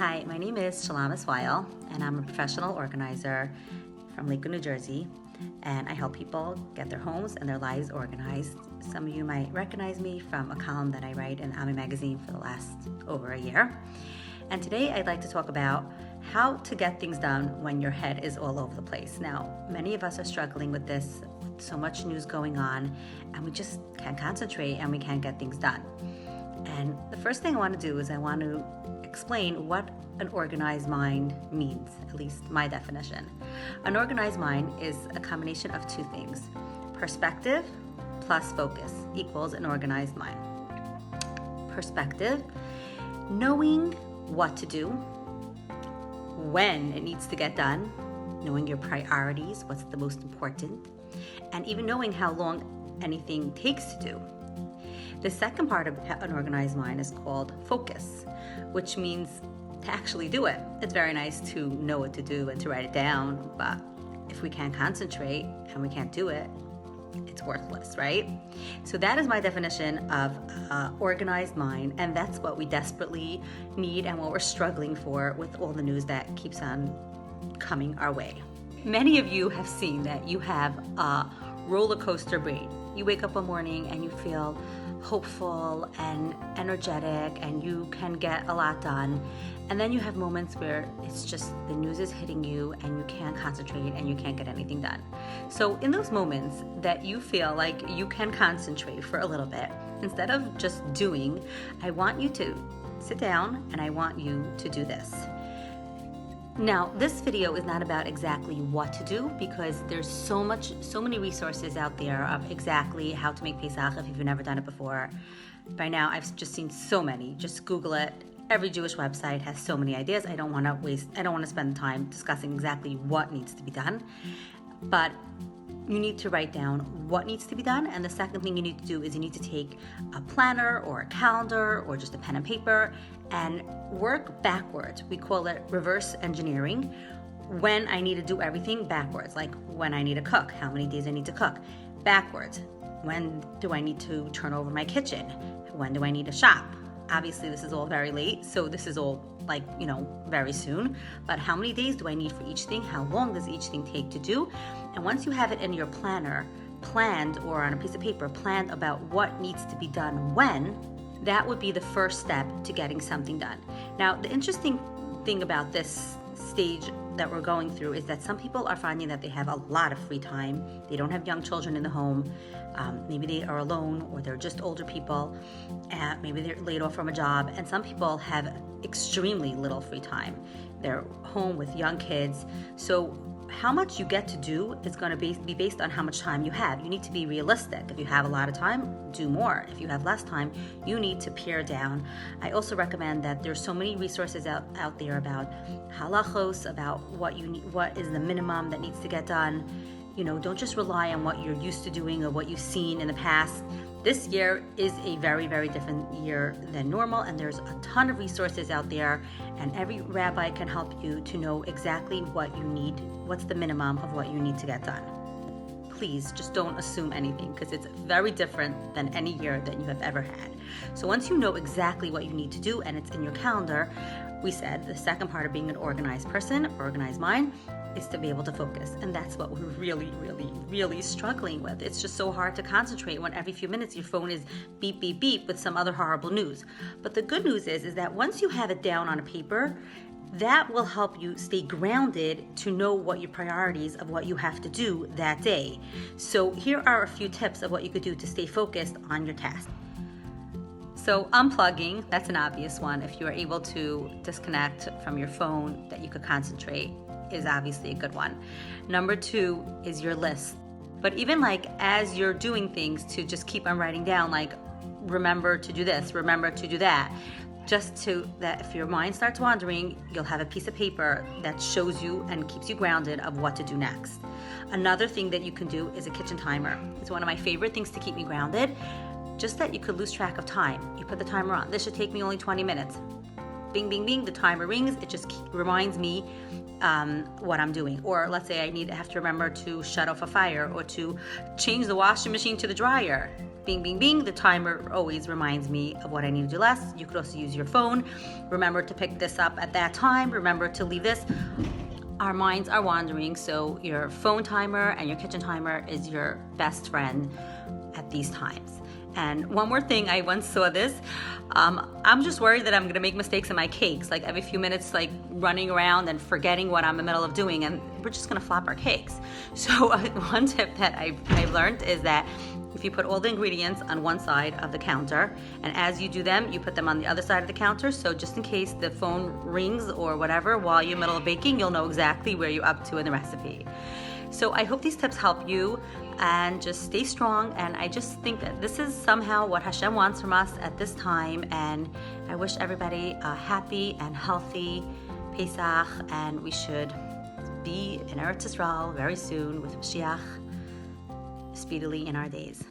Hi, my name is Shalom Iswail, and I'm a professional organizer from Lakewood, New Jersey, and I help people get their homes and their lives organized. Some of you might recognize me from a column that I write in Ami magazine for the last over a year. And today I'd like to talk about how to get things done when your head is all over the place. Now, many of us are struggling with this, with so much news going on, and we just can't concentrate and we can't get things done. And the first thing I want to do is I want to explain what an organized mind means, at least my definition. An organized mind is a combination of two things. Perspective plus focus equals an organized mind. Perspective, knowing what to do, when it needs to get done, knowing your priorities, what's the most important, and even knowing how long anything takes to do. The second part of an organized mind is called focus, which means to actually do it. It's very nice to know what to do and to write it down, but if we can't concentrate and we can't do it, it's worthless, right? So that is my definition of organized mind, and that's what we desperately need and what we're struggling for with all the news that keeps on coming our way. Many of you have seen that you have a roller coaster brain. You wake up one morning and you feel hopeful and energetic and you can get a lot done, and then you have moments where it's just the news is hitting you and you can't concentrate and you can't get anything done. So in those moments that you feel like you can concentrate for a little bit, instead of just doing, I want you to sit down and I want you to do this. Now, this video is not about exactly what to do, because there's so many resources out there of exactly how to make Pesach if you've never done it before. By now, I've just seen so many. Just Google it. Every Jewish website has so many ideas. I don't want to spend time discussing exactly what needs to be done, but you need to write down what needs to be done. And the second thing you need to do is you need to take a planner or a calendar or just a pen and paper and work backwards. We call it reverse engineering. When I need to do everything backwards, like when I need to cook, how many days I need to cook, backwards. When do I need to turn over my kitchen? When do I need to shop? Obviously, this is all very late, so this is all very soon. But how many days do I need for each thing? How long does each thing take to do? And once you have it in your planner, planned, or on a piece of paper, planned about what needs to be done when, that would be the first step to getting something done. Now, the interesting thing about this stage that we're going through is that some people are finding that they have a lot of free time. They don't have young children in the home. Maybe they are alone, or they're just older people. Maybe they're laid off from a job. And some people have extremely little free time. They're home with young kids. So how much you get to do is going to be based on how much time you have. You need to be realistic. If you have a lot of time, do more. If you have less time, you need to pare down. I also recommend that there's so many resources out there about halachos, about what you need, what is the minimum that needs to get done. Don't just rely on what you're used to doing or what you've seen in the past. This year is a very, very different year than normal, and there's a ton of resources out there, and every rabbi can help you to know exactly what you need, what's the minimum of what you need to get done. Please just don't assume anything, because it's very different than any year that you have ever had. So once you know exactly what you need to do and it's in your calendar, we said the second part of being an organized person, organized mind, is to be able to focus. And that's what we're really, really, really struggling with. It's just so hard to concentrate when every few minutes your phone is beep, beep, beep with some other horrible news. But the good news is that once you have it down on a paper, that will help you stay grounded to know what your priorities of what you have to do that day. So here are a few tips of what you could do to stay focused on your task. So unplugging, that's an obvious one. If you are able to disconnect from your phone that you could concentrate, is obviously a good one. Number 2 is your list. But even as you're doing things, to just keep on writing down, remember to do this, remember to do that. Just to that if your mind starts wandering, you'll have a piece of paper that shows you and keeps you grounded of what to do next. Another thing that you can do is a kitchen timer. It's one of my favorite things to keep me grounded. Just that you could lose track of time. You put the timer on. This should take me only 20 minutes. Bing, bing, bing, the timer rings. It just reminds me what I'm doing. Or let's say I have to remember to shut off a fire or to change the washing machine to the dryer. bing, bing, bing, the timer always reminds me of what I need to do last. You could also use your phone. Remember to pick this up at that time. Remember to leave this. Our minds are wandering, so your phone timer and your kitchen timer is your best friend at these times. And one more thing, I once saw this. I'm just worried that I'm gonna make mistakes in my cakes, like every few minutes, like running around and forgetting what I'm in the middle of doing, and we're just gonna flop our cakes. So one tip that I've learned is that if you put all the ingredients on one side of the counter, and as you do them, you put them on the other side of the counter, so just in case the phone rings or whatever while you're in the middle of baking, you'll know exactly where you're up to in the recipe. So I hope these tips help you, and just stay strong. And I just think that this is somehow what Hashem wants from us at this time. And I wish everybody a happy and healthy Pesach, and we should be in Eretz Yisrael very soon with Mashiach speedily in our days.